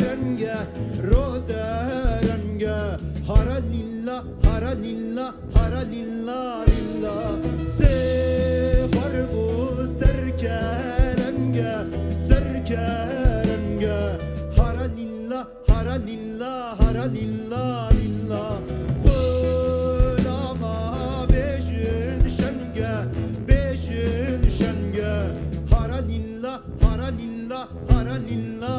رنگه رو درنگه هر لیلا هر لیلا هر لیلا لیلا سه خربو سرکرنگه سرکرنگه هر لیلا هر لیلا هر لیلا لیلا غلاما بیشن شنگه بیشن شنگه هر لیلا هر لیلا هر لیلا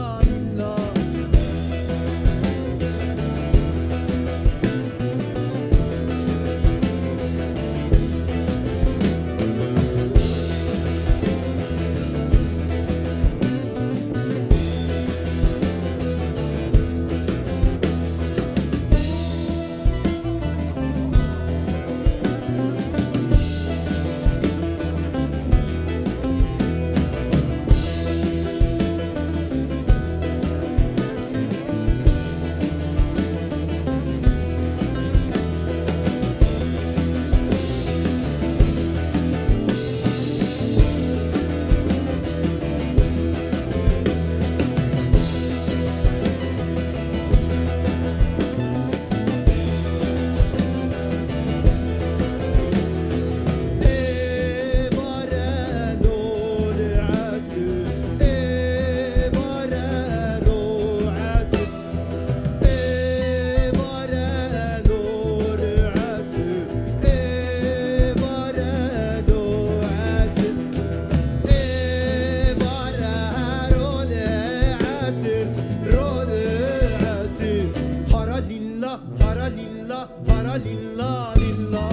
لیلا هر لیلا لیلا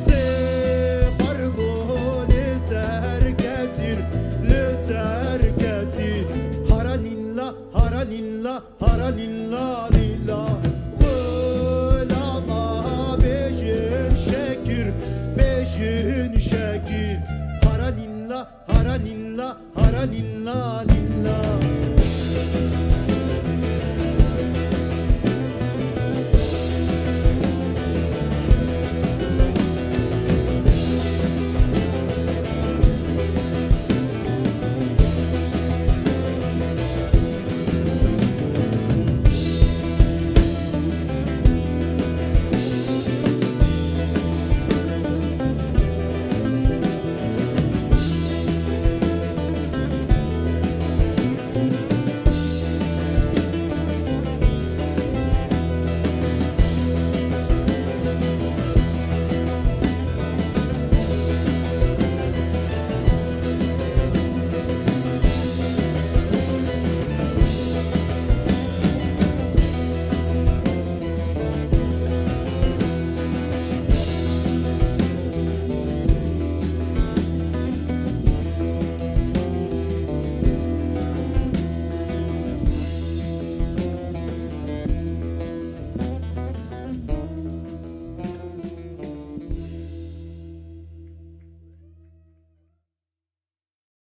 سه خربو لسر کسیر لسر کسیر هر لیلا هر لیلا هر لیلا لیلا غلاما بیشن شکر بیشن شکر هر لیلا هر لیلا هر لیلا